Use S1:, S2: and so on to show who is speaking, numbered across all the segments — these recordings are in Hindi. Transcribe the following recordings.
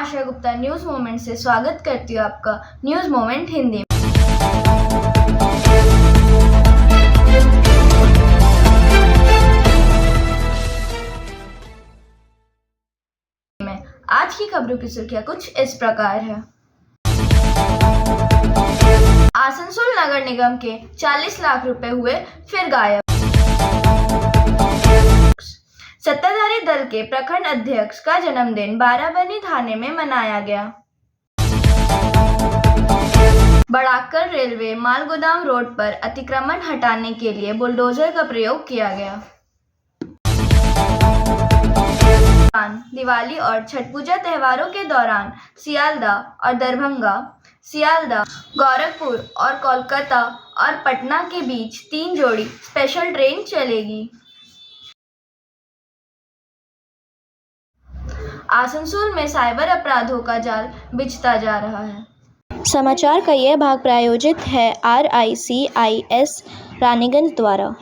S1: आशा गुप्ता न्यूज मोमेंट से स्वागत करती हूँ आपका न्यूज मोमेंट हिंदी में। आज की खबरों की सुर्खियां कुछ इस प्रकार है। आसनसोल नगर निगम के 40 लाख रुपए हुए फिर गायब। सत्ताधारी दल के प्रखंड अध्यक्ष का जन्मदिन बाराबनी थाने में मनाया गया। बड़ाकर रेलवे माल गोदाम रोड पर अतिक्रमण हटाने के लिए बुलडोजर का प्रयोग किया गया। दिवाली और छठ पूजा त्योहारों के दौरान सियालदह और दरभंगा, सियालदह, गोरखपुर और कोलकाता और पटना के बीच 3 जोड़ी स्पेशल ट्रेन चलेगी। आसनसोल में साइबर अपराधों का जाल बिछता जा रहा है।
S2: समाचार का यह भाग प्रायोजित है RICIS रानीगंज द्वारा।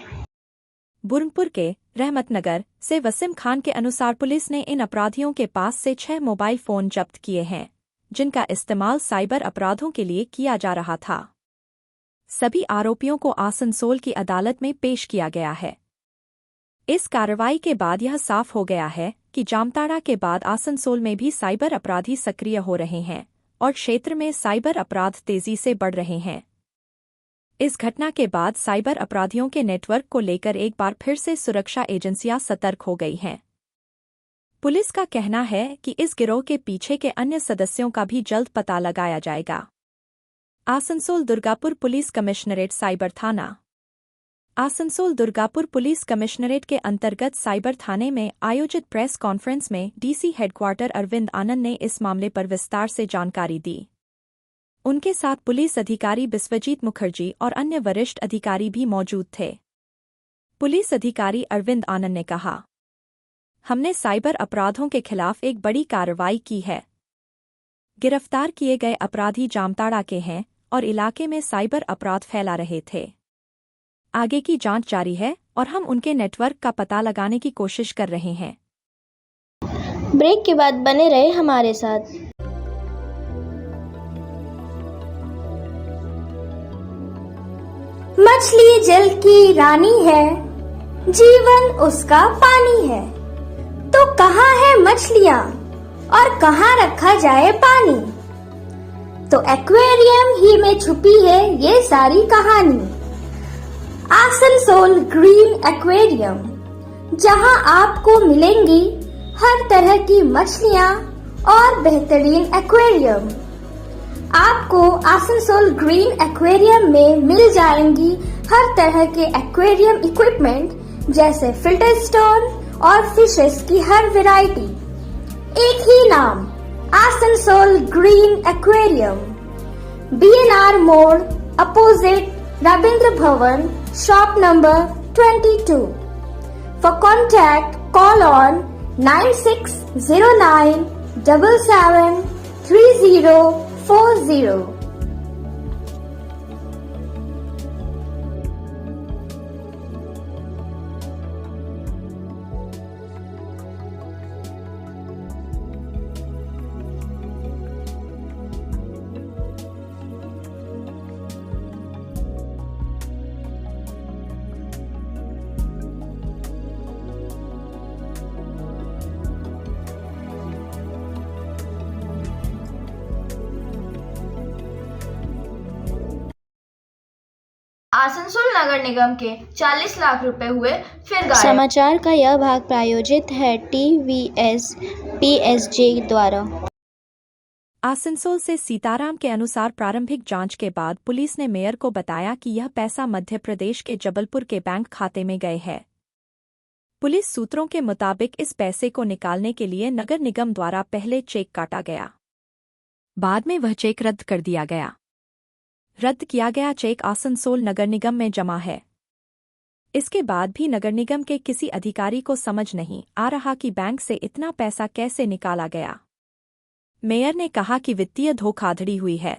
S3: बुरनपुर के रहमतनगर से वसीम खान के अनुसार पुलिस ने इन अपराधियों के पास से 6 मोबाइल फोन जब्त किए हैं, जिनका इस्तेमाल साइबर अपराधों के लिए किया जा रहा था। सभी आरोपियों को आसनसोल की अदालत में पेश किया गया है। इस कार्रवाई के बाद यह साफ हो गया है कि जामताड़ा के बाद आसनसोल में भी साइबर अपराधी सक्रिय हो रहे हैं और क्षेत्र में साइबर अपराध तेजी से बढ़ रहे हैं। इस घटना के बाद साइबर अपराधियों के नेटवर्क को लेकर एक बार फिर से सुरक्षा एजेंसियां सतर्क हो गई हैं। पुलिस का कहना है कि इस गिरोह के पीछे के अन्य सदस्यों का भी जल्द पता लगाया जाएगा। Asansol Durgapur police commissionerate cyber थाना। आसनसोल दुर्गापुर पुलिस कमिश्नरेट के अंतर्गत साइबर थाने में आयोजित प्रेस कॉन्फ्रेंस में डीसी हेडक्वार्टर अरविंद आनंद ने इस मामले पर विस्तार से जानकारी दी। उनके साथ पुलिस अधिकारी बिस्वजीत मुखर्जी और अन्य वरिष्ठ अधिकारी भी मौजूद थे। पुलिस अधिकारी अरविंद आनंद ने कहा, हमने साइबर अपराधों के खिलाफ एक बड़ी कार्रवाई की है। गिरफ्तार किए गए अपराधी जामताड़ा के हैं और इलाके में साइबर अपराध फैला रहे थे। आगे की जांच जारी है और हम उनके नेटवर्क का पता लगाने की कोशिश कर रहे हैं।
S2: ब्रेक के बाद बने रहे हमारे साथ।
S4: मछली जल की रानी है, जीवन उसका पानी है। तो कहाँ है मछलियाँ और कहाँ रखा जाए पानी? तो एक्वेरियम ही में छुपी है ये सारी कहानी। आसनसोल ग्रीन एक्वेरियम, जहां आपको मिलेंगी हर तरह की मछलियां और बेहतरीन एक्वेरियम। आपको आसनसोल ग्रीन एक्वेरियम में मिल जाएंगी हर तरह के एक्वेरियम इक्विपमेंट जैसे फिल्टर स्टोन और फिशेस की हर वैरायटी। एक ही नाम, आसनसोल ग्रीन एक्वेरियम। BNR मोड़ opposite Ravindra Bhavan, shop number 22. For contact, call on 9609 77 3040.
S1: Asansol नगर निगम के 40 लाख रुपए हुए फिर गायब।
S2: समाचार का यह भाग प्रायोजित है TVS PSG द्वारा।
S3: आसनसोल से सीताराम के अनुसार प्रारंभिक जांच के बाद पुलिस ने मेयर को बताया कि यह पैसा मध्य प्रदेश के जबलपुर के बैंक खाते में गए है। पुलिस सूत्रों के मुताबिक इस पैसे को निकालने के लिए नगर निगम द्वारा पहले चेक काटा गया, बाद में वह चेक रद्द कर दिया गया। रद्द किया गया चेक आसनसोल नगर निगम में जमा है। इसके बाद भी नगर निगम के किसी अधिकारी को समझ नहीं आ रहा कि बैंक से इतना पैसा कैसे निकाला गया। मेयर ने कहा कि वित्तीय धोखाधड़ी हुई है।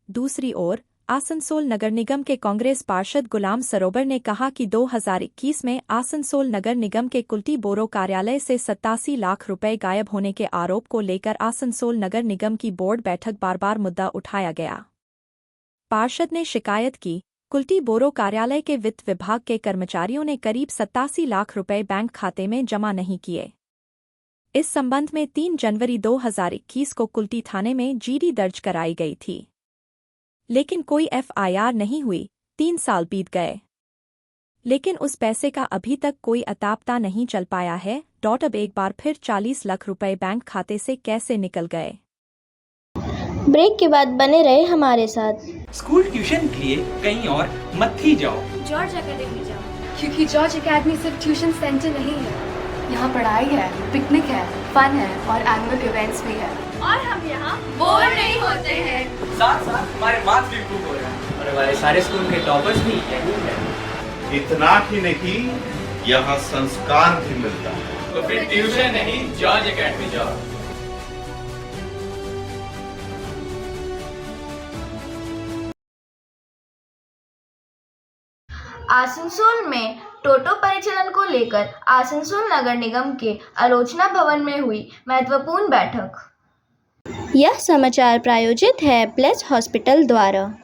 S3: दूसरी ओर आसनसोल नगर निगम के कांग्रेस पार्षद गुलाम सरोवर ने कहा कि 2021 में आसनसोल नगर निगम के कुल्टी बोरो कार्यालय से 87 लाख रुपए गायब होने के आरोप को लेकर आसनसोल नगर निगम की बोर्ड बैठक बार मुद्दा उठाया गया। पार्षद ने शिकायत की, कुल्टी बोरो कार्यालय के वित्त विभाग के कर्मचारियों ने करीब 87 लाख रुपए बैंक खाते में जमा नहीं किए। इस संबंध में 3 जनवरी 2021 को कुल्टी थाने में जीडी दर्ज कराई गई थी, लेकिन कोई एफआईआर नहीं हुई। 3 साल बीत गए, लेकिन उस पैसे का अभी तक कोई अतापता नहीं चल पाया है। अब एक बार फिर 40 लाख रुपए बैंक खाते से कैसे निकल गए?
S2: ब्रेक के बाद बने रहे हमारे साथ।
S5: स्कूल ट्यूशन के लिए कहीं और मत ही जाओ।
S1: जॉर्ज एकेडमी जाओ,
S6: क्योंकि जॉर्ज एकेडमी सिर्फ ट्यूशन सेंटर नहीं है, यहाँ पढ़ाई है, पिकनिक है, फन है और एनुअल इवेंट्स भी है।
S1: और हम यहाँ बोर नहीं होते हैं।
S5: साथ साथ हमारे मार्क्स भी इम्प्रूव हो रहे हैं और हमारे सारे स्कूल के टॉपर्स भी यही है।
S7: इतना ही नहीं, यहाँ संस्कार भी मिलता है।
S5: तो फिर ट्यूशन नहीं, जॉर्ज एकेडमी जाओ।
S1: आसनसोल में टोटो परिचालन को लेकर आसनसोल नगर निगम के आलोचना भवन में हुई महत्वपूर्ण बैठक।
S2: यह समाचार प्रायोजित है प्लेस हॉस्पिटल द्वारा।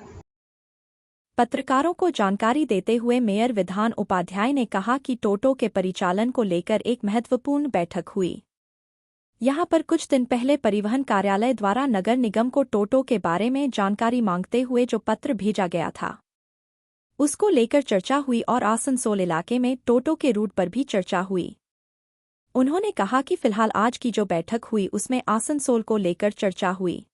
S3: पत्रकारों को जानकारी देते हुए मेयर विधान उपाध्याय ने कहा कि टोटो के परिचालन को लेकर एक महत्वपूर्ण बैठक हुई। यहां पर कुछ दिन पहले परिवहन कार्यालय द्वारा नगर निगम को टोटो के बारे में जानकारी मांगते हुए जो पत्र भेजा गया था, उसको लेकर चर्चा हुई और आसनसोल इलाके में टोटो के रूट पर भी चर्चा हुई। उन्होंने कहा कि फिलहाल आज की जो बैठक हुई उसमें आसनसोल को लेकर चर्चा हुई।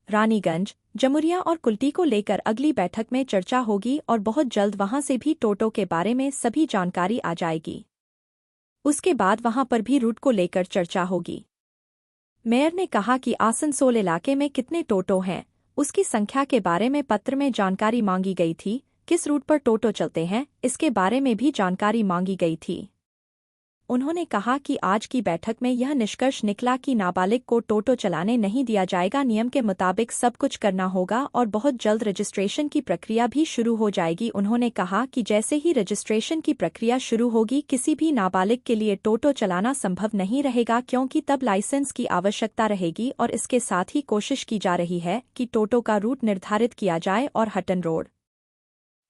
S3: रानीगंज, जमुरिया और कुल्टी को लेकर अगली बैठक में चर्चा होगी और बहुत जल्द वहां से भी टोटो के बारे में सभी जानकारी आ जाएगी। उसके बाद वहां पर भी रूट को लेकर चर्चा होगी। मेयर ने कहा कि आसनसोल इलाके में कितने टोटो हैं, उसकी संख्या के बारे में पत्र में जानकारी मांगी गई थी। किस रूट पर टोटो चलते हैं, इसके बारे में भी जानकारी मांगी गई थी। उन्होंने कहा कि आज की बैठक में यह निष्कर्ष निकला कि नाबालिग को टोटो चलाने नहीं दिया जाएगा। नियम के मुताबिक सब कुछ करना होगा और बहुत जल्द रजिस्ट्रेशन की प्रक्रिया भी शुरू हो जाएगी। उन्होंने कहा कि जैसे ही रजिस्ट्रेशन की प्रक्रिया शुरू होगी, किसी भी नाबालिग के लिए टोटो चलाना संभव नहीं रहेगा, क्योंकि तब लाइसेंस की आवश्यकता रहेगी। और इसके साथ ही कोशिश की जा रही है कि टोटो का रूट निर्धारित किया जाए और हटन रोड,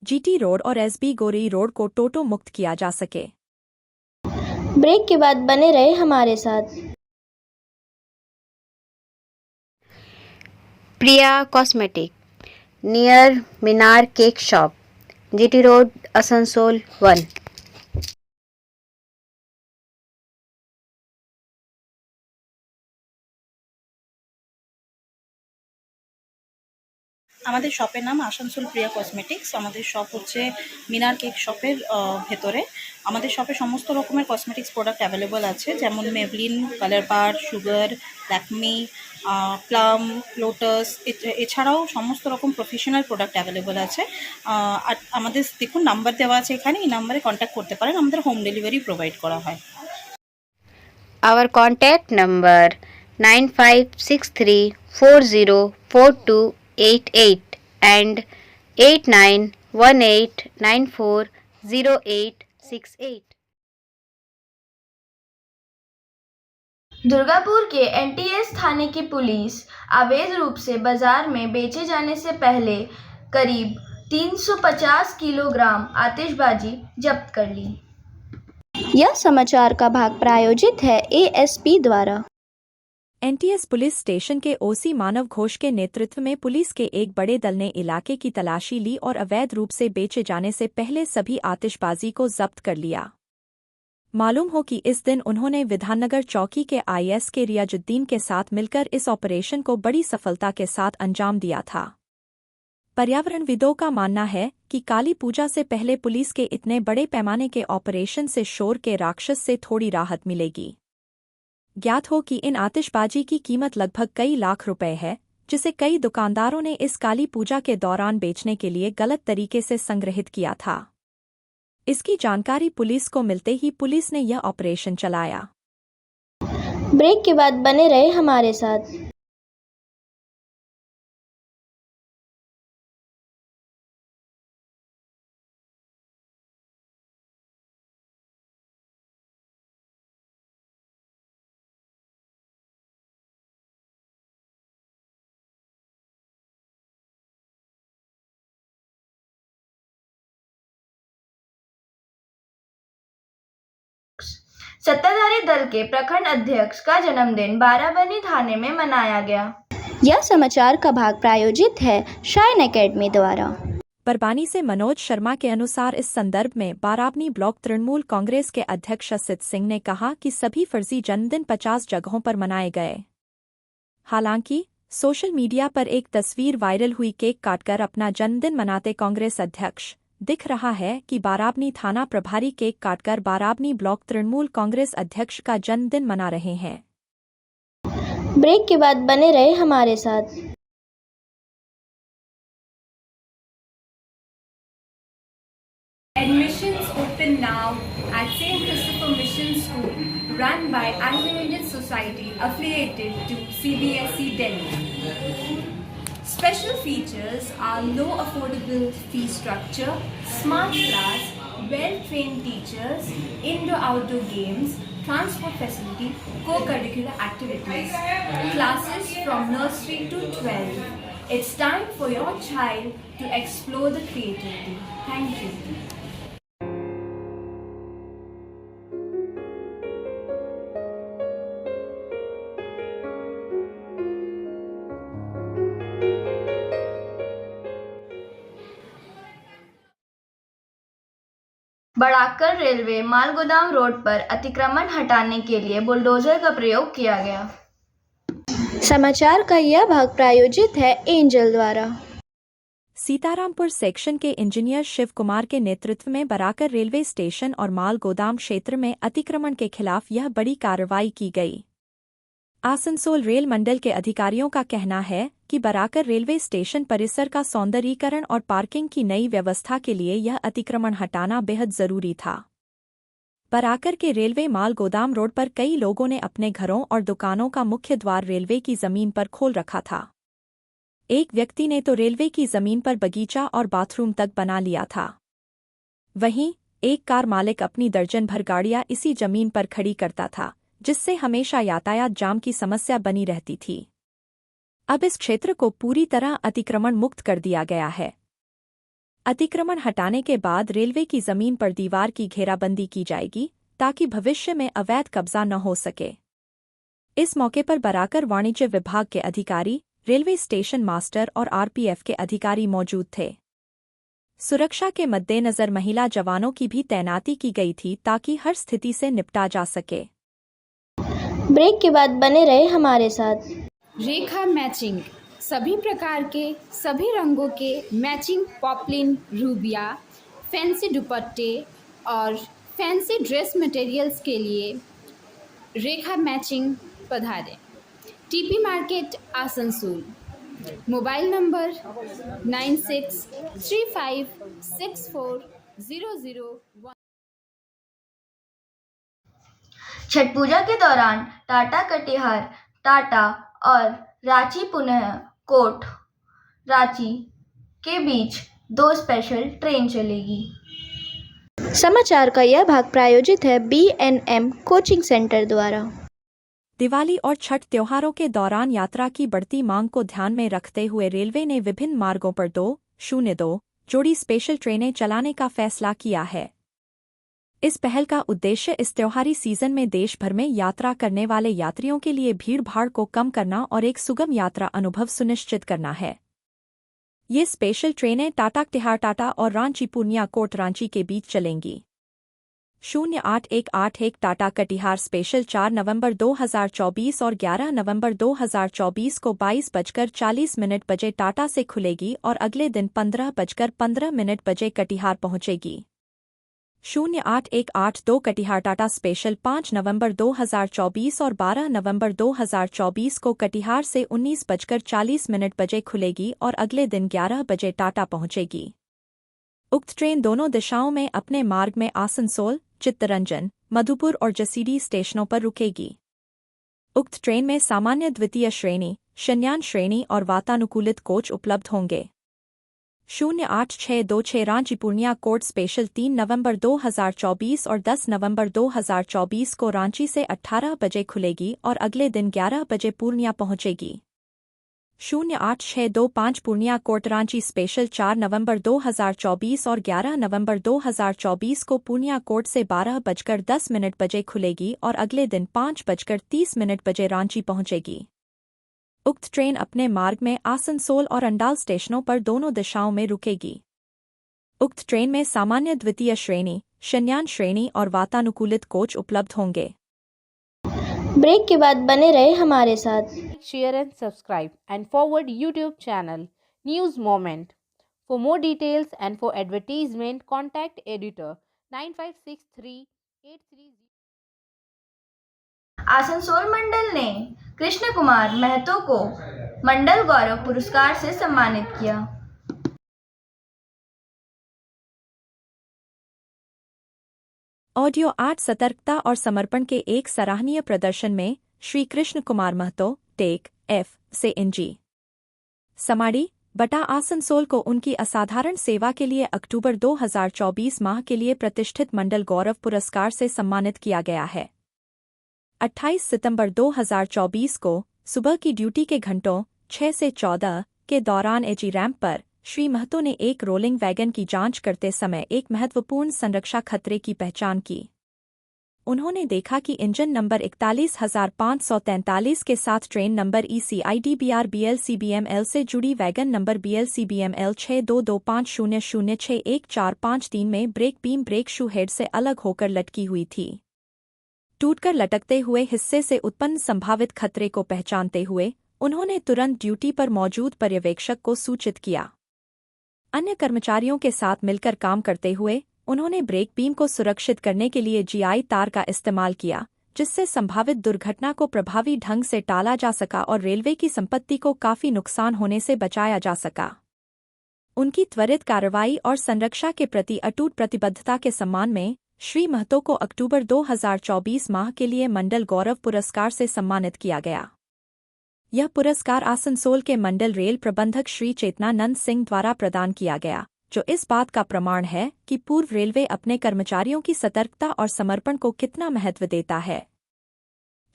S3: जीटी रोड और एसबी गोरी रोड को टोटो मुक्त किया जा सके।
S2: ब्रेक के बाद बने रहे हमारे साथ।
S8: Priya cosmetic near Minar cake shop, GT road, Asansol 1।
S9: আমাদের শপের নাম আসানসোল প্রিয়া কসমেটিক্স। আমাদের শপ হচ্ছে মিনার কেক শপের ভেতরে। আমাদের শপে সমস্ত রকমের কসমেটিক্স প্রোডাক্ট অ্যাভেলেবল আছে, যেমন মেবলিন, কালার বার, সুগার, ল্যাকমি, প্লাম, লোটাস, এছাড়াও সমস্ত রকম প্রফেশনাল প্রোডাক্ট অ্যাভেলেবল আছে। আর আমাদের দেখুন নাম্বার দেওয়া আছে এখানে, এই নাম্বারে কন্ট্যাক্ট করতে পারেন। আমাদের হোম ডেলিভারি প্রোভাইড করা হয়।
S8: Our contact number 9563404288 and 8918940868।
S1: Durgapur के एनटीएस थाने की पुलिस अवैध रूप से बाजार में बेचे जाने से पहले करीब 350 किलोग्राम आतिशबाजी जब्त कर ली।
S2: यह समाचार का भाग प्रायोजित है एएसपी द्वारा।
S3: एनटीएस पुलिस स्टेशन के ओसी मानव घोष के नेतृत्व में पुलिस के एक बड़े दल ने इलाके की तलाशी ली और अवैध रूप से बेचे जाने से पहले सभी आतिशबाजी को जब्त कर लिया। मालूम हो कि इस दिन उन्होंने विधाननगर चौकी के आईएएस के रियाजुद्दीन के साथ मिलकर इस ऑपरेशन को बड़ी सफलता के साथ अंजाम दिया था। पर्यावरणविदों का मानना है कि काली पूजा से पहले पुलिस के इतने बड़े पैमाने के ऑपरेशन से शोर के राक्षस से थोड़ी राहत मिलेगी। ज्ञात हो कि इन आतिशबाजी की कीमत लगभग कई लाख रुपए है, जिसे कई दुकानदारों ने इस काली पूजा के दौरान बेचने के लिए गलत तरीके से संग्रहित किया था। इसकी जानकारी पुलिस को मिलते ही पुलिस ने यह ऑपरेशन चलाया।
S2: ब्रेक के बाद बने रहे हमारे साथ।
S1: सत्ताधारी दल के प्रखंड अध्यक्ष का जन्मदिन बाराबनी थाने में मनाया गया।
S2: यह समाचार का भाग प्रायोजित है शाइन एकेडमी द्वारा।
S3: बरबानी से मनोज शर्मा के अनुसार इस संदर्भ में बाराबनी ब्लॉक तृणमूल कांग्रेस के अध्यक्ष असित सिंह ने कहा कि सभी फर्जी जन्मदिन 50 जगहों पर मनाए गए। हालांकि सोशल मीडिया पर एक तस्वीर वायरल हुई केक काटकर अपना जन्मदिन मनाते कांग्रेस अध्यक्ष। दिख रहा है कि बाराबनी थाना प्रभारी केक काटकर बाराबनी ब्लॉक तृणमूल कांग्रेस अध्यक्ष का जन्मदिन मना रहे हैं।
S2: ब्रेक के बाद बने रहे हमारे साथ।
S10: Admissions open now at St. Christopher Mission School, run by Anglo-Indian Society affiliated to CBSE Delhi. Special features are low affordable fee structure, smart class, well-trained teachers, indoor-outdoor games, transport facility, co-curricular activities, classes from nursery to 12. It's time for your child to explore the creativity. Thank you.
S1: Barakar railway मालगोदाम रोड पर अतिक्रमण हटाने के लिए बुलडोजर का प्रयोग किया गया।
S2: समाचार का यह भाग प्रायोजित है एंजल द्वारा।
S3: सीतारामपुर सेक्शन के इंजीनियर शिव कुमार के नेतृत्व में बराकर रेलवे स्टेशन और माल गोदाम क्षेत्र में अतिक्रमण के खिलाफ यह बड़ी कार्रवाई की गई। आसनसोल रेल मंडल के अधिकारियों का कहना है कि बराकर रेलवे स्टेशन परिसर का सौंदर्यीकरण और पार्किंग की नई व्यवस्था के लिए यह अतिक्रमण हटाना बेहद जरूरी था। बराकर के रेलवे माल गोदाम रोड पर कई लोगों ने अपने घरों और दुकानों का मुख्य द्वार रेलवे की जमीन पर खोल रखा था। एक व्यक्ति ने तो रेलवे की जमीन पर बगीचा और बाथरूम तक बना लिया था। वहीं एक कार मालिक अपनी दर्जन भर गाड़ियां इसी जमीन पर खड़ी करता था, जिससे हमेशा यातायात जाम की समस्या बनी रहती थी। अब इस क्षेत्र को पूरी तरह अतिक्रमण मुक्त कर दिया गया है। अतिक्रमण हटाने के बाद रेलवे की जमीन पर दीवार की घेराबंदी की जाएगी ताकि भविष्य में अवैध कब्जा न हो सके। इस मौके पर बराकर वाणिज्य विभाग के अधिकारी, रेलवे स्टेशन मास्टर और आरपीएफ के अधिकारी मौजूद थे। सुरक्षा के मद्देनजर महिला जवानों की भी तैनाती की गई थी ताकि हर स्थिति से निपटा जा सके।
S2: ब्रेक के बाद बने रहे हमारे साथ।
S11: रेखा मैचिंग, सभी प्रकार के सभी रंगों के मैचिंग पॉपलिन, रूबिया, फैंसी दुपट्टे और फैंसी ड्रेस मटेरियल्स के लिए रेखा मैचिंग पधारें। TP market Asansol. Mobile number 9635640001।
S1: Chhath Puja के दौरान टाटा कटिहार, टाटा और रांची पुनः कोट रांची के बीच 2 स्पेशल ट्रेन चलेगी।
S2: समाचार का यह भाग प्रायोजित है B&M कोचिंग सेंटर द्वारा।
S3: दिवाली और छठ त्योहारों के दौरान यात्रा की बढ़ती मांग को ध्यान में रखते हुए रेलवे ने विभिन्न मार्गों पर 202 जोड़ी स्पेशल ट्रेनें चलाने का फैसला किया है। इस पहल का उद्देश्य इस त्योहारी सीजन में देश भर में यात्रा करने वाले यात्रियों के लिए भीड़-भाड़ को कम करना और एक सुगम यात्रा अनुभव सुनिश्चित करना है। ये स्पेशल ट्रेनें टाटा कटिहार, टाटा और रांची पूर्णिया कोट रांची के बीच चलेंगी। 0818 टाटा कटिहार स्पेशल 4 नवंबर 2024 और 11 नवंबर 2024 को 22:40 बजे टाटा से खुलेगी और अगले दिन 15:15 बजे कटिहार पहुंचेगी। 08182 कटिहार टाटा स्पेशल 5 नवंबर 2024 और 12 नवंबर 2024 को कटिहार से 19:40 बजे खुलेगी और अगले दिन 11 बजे टाटा पहुंचेगी। उक्त ट्रेन दोनों दिशाओं में अपने मार्ग में आसनसोल, चित्तरंजन, मधुपुर और जसीडी स्टेशनों पर रुकेगी। उक्त ट्रेन में सामान्य द्वितीय श्रेणी, शयनयान श्रेणी और वातानुकूलित कोच उपलब्ध होंगे। 08626 रांची पूर्णिया कोट स्पेशल 3 नवंबर 2024 और 10 नवंबर 2024 को रांची से 18 बजे खुलेगी और अगले दिन 11 बजे पूर्णिया पहुंचेगी। 08-625 पूर्णिया कोर्ट रांची स्पेशल 4 नवंबर 2024 और 11 नवंबर 2024 को पूर्णिया कोर्ट से 12:10 बजे खुलेगी और अगले दिन 5:30 बजे रांची पहुंचेगी। उक्त ट्रेन अपने मार्ग में आसनसोल और अंडाल स्टेशनों पर दोनों दिशाओं में रुकेगी। उक्त ट्रेन में सामान्य द्वितीय श्रेणी, शयनयान श्रेणी और वातानुकूलित कोच उपलब्ध होंगे।
S2: ब्रेक के बाद बने रहे हमारे साथ।
S12: Share and subscribe and forward YouTube channel News Moment. For more details and for advertisement, contact editor 956383.
S1: Asansol मंडल ने कृष्ण कुमार महतो को मंडल गौरव पुरस्कार से सम्मानित किया।
S3: ऑडियो आर्ट सतर्कता और समर्पण के एक सराहनीय प्रदर्शन में श्री कृष्ण कुमार महतो टेक F से NG समाड़ी बटा आसनसोल को उनकी असाधारण सेवा के लिए अक्टूबर 2024 माह के लिए प्रतिष्ठित मंडल गौरव पुरस्कार से सम्मानित किया गया है। 28 सितंबर 2024 को सुबह की ड्यूटी के घंटों 6 से 14 के दौरान एजी रैंप पर श्री महतो ने एक रोलिंग वैगन की जांच करते समय एक महत्वपूर्ण संरक्षा खतरे की पहचान की। उन्होंने देखा कि इंजन नंबर 41543 के साथ ट्रेन नंबर ECIDBR BLCBML से जुड़ी वैगन नंबर BLCBML 622500614553 में brake beam brake shoe head से अलग होकर लटकी हुई थी। टूटकर लटकते हुए हिस्से से उत्पन्न संभावित खतरे को पहचानते हुए उन्होंने तुरंत ड्यूटी पर मौजूद पर्यवेक्षक को सूचित किया। अन्य कर्मचारियों के साथ मिलकर काम करते हुए उन्होंने ब्रेक बीम को सुरक्षित करने के लिए GI तार का इस्तेमाल किया, जिससे संभावित दुर्घटना को प्रभावी ढंग से टाला जा सका और रेलवे की संपत्ति को काफी नुकसान होने से बचाया जा सका। उनकी त्वरित कार्रवाई और संरक्षा के प्रति अटूट प्रतिबद्धता के सम्मान में श्री महतो को अक्टूबर 2024 माह के लिए मंडल गौरव पुरस्कार से सम्मानित किया गया। यह पुरस्कार आसनसोल के मंडल रेल प्रबंधक श्री चेतनानंद सिंह द्वारा प्रदान किया गया, जो इस बात का प्रमाण है कि पूर्व रेलवे अपने कर्मचारियों की सतर्कता और समर्पण को कितना महत्व देता है।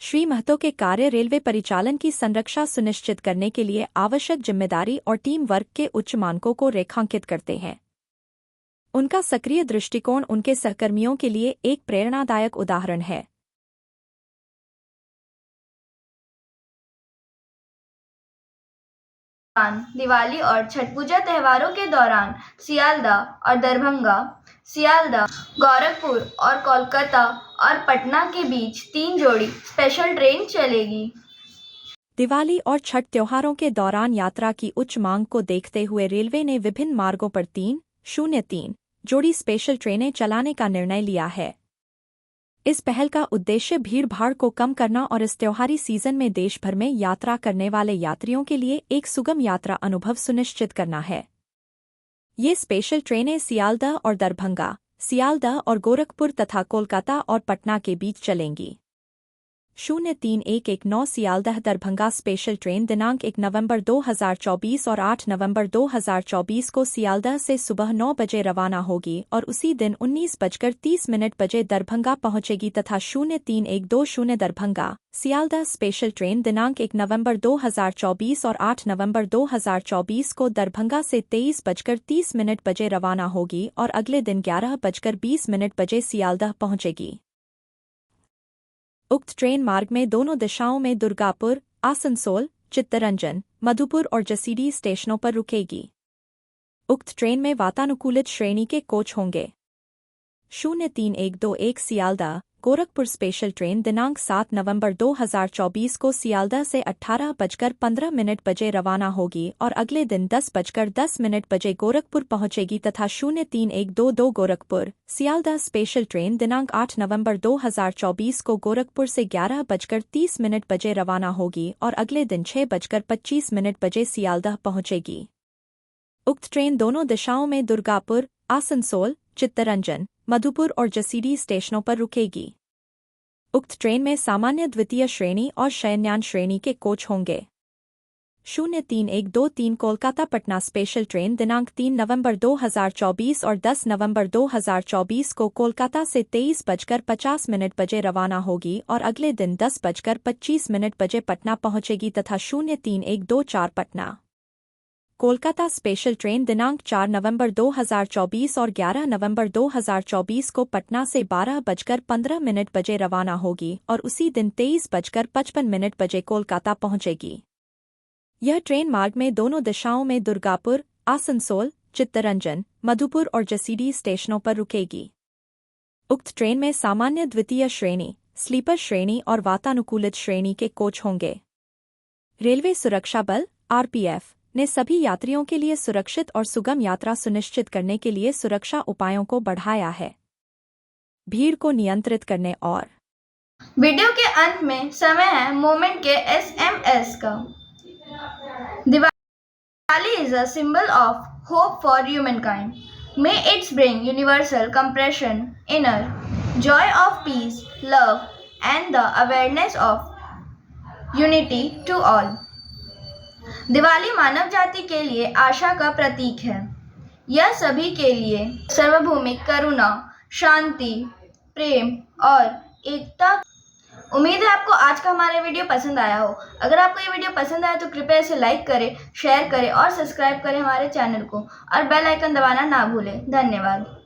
S3: श्री महतो के कार्य रेलवे परिचालन की संरक्षा सुनिश्चित करने के लिए आवश्यक जिम्मेदारी और टीम वर्क के उच्च मानकों को रेखांकित करते हैं। उनका सक्रिय दृष्टिकोण उनके सहकर्मियों के लिए एक प्रेरणादायक उदाहरण है।
S1: दिवाली और छठ पूजा त्योहारों के दौरान सियालदह और दरभंगा, सियालदह, गोरखपुर और कोलकाता और पटना के बीच 3 जोड़ी स्पेशल ट्रेन चलेगी।
S3: दिवाली और छठ त्योहारों के दौरान यात्रा की उच्च मांग को देखते हुए रेलवे ने विभिन्न मार्गों पर 303 जोड़ी स्पेशल ट्रेनें चलाने का निर्णय लिया है। इस पहल का उद्देश्य भीड़-भाड़ को कम करना और इस त्योहारी सीजन में देश भर में यात्रा करने वाले यात्रियों के लिए एक सुगम यात्रा अनुभव सुनिश्चित करना है। ये स्पेशल ट्रेनें सियालदह और दरभंगा, सियालदह और गोरखपुर तथा कोलकाता और पटना के बीच चलेंगी। 0319 सियालदह दरभंगा स्पेशल ट्रेन दिनांक 1 नवंबर 2024 और 8 नवंबर 2024 को सियालदह से सुबह 9 बजे रवाना होगी और उसी दिन 19:30 बजे दरभंगा पहुंचेगी तथा 0312 दरभंगा सियालदह स्पेशल ट्रेन दिनांक 1 नवंबर 2024 और 8 नवंबर 2024 को दरभंगा से 23:30 बजे रवाना होगी और अगले दिन 11:20 बजे सियालदह पहुंचेगी। उक्त ट्रेन मार्ग में दोनों दिशाओं में दुर्गापुर, आसनसोल, चित्तरंजन, मधुपुर और जसीडी स्टेशनों पर रुकेगी। उक्त ट्रेन में वातानुकूलित श्रेणी के कोच होंगे। 0321 सियालदह गोरखपुर स्पेशल ट्रेन दिनांक 7 नवंबर 2024 को सियालदह से 18:15 बजे रवाना होगी और अगले दिन 10:10 बजे गोरखपुर पहुंचेगी तथा 0312 गोरखपुर सियालदह स्पेशल ट्रेन दिनांक 8 नवंबर 2024 को गोरखपुर से 11:30 बजे रवाना होगी और अगले दिन 6:25 बजे सियालदह पहुंचेगी। उक्त ट्रेन दोनों दिशाओं में दुर्गापुर, आसनसोल, चित्तरंजन, मधुपुर और जसीडी स्टेशनों पर रुकेगी। उक्त ट्रेन में सामान्य द्वितीय श्रेणी और शयनयान श्रेणी के कोच होंगे। 03:0123 कोलकाता पटना स्पेशल ट्रेन दिनांक 3 नवंबर 2024 और 10 नवंबर 2024 को कोलकाता से 23:50 बजे रवाना होगी और अगले दिन 10:25 बजे पटना पहुंचेगी तथा 03:0124 पटना कोलकाता स्पेशल ट्रेन दिनांक 4 नवंबर 2024 और 11 नवंबर 2024 को पटना से 12:15 बजे रवाना होगी और उसी दिन 23:55 बजे कोलकाता पहुंचेगी। यह ट्रेन मार्ग में दोनों दिशाओं में दुर्गापुर, आसनसोल, चित्तरंजन, मधुपुर और जसीडीह स्टेशनों पर रुकेगी। उक्त ट्रेन में सामान्य द्वितीय श्रेणी, स्लीपर श्रेणी और वातानुकूलित श्रेणी के कोच होंगे। रेलवे सुरक्षा बल (आरपीएफ) ने सभी यात्रियों के लिए सुरक्षित और सुगम यात्रा सुनिश्चित करने के लिए सुरक्षा उपायों को बढ़ाया है। भीड़ को नियंत्रित करने और
S1: वीडियो के अंत में समय है मोमेंट के SMS का। Diwali is a symbol of hope for humankind. May it bring universal compression, inner joy of peace, love, and the awareness of unity to all. Diwali मानव जाति के लिए आशा का प्रतीक है। यह सभी के लिए सार्वभौमिक करुणा, शांति, प्रेम और एकता। उम्मीद है आपको आज का हमारा वीडियो पसंद आया हो। अगर आपको ये वीडियो पसंद आया तो कृपया इसे लाइक करें, शेयर करें और सब्सक्राइब करें हमारे चैनल को और बेल आइकन दबाना ना भूलें। धन्यवाद।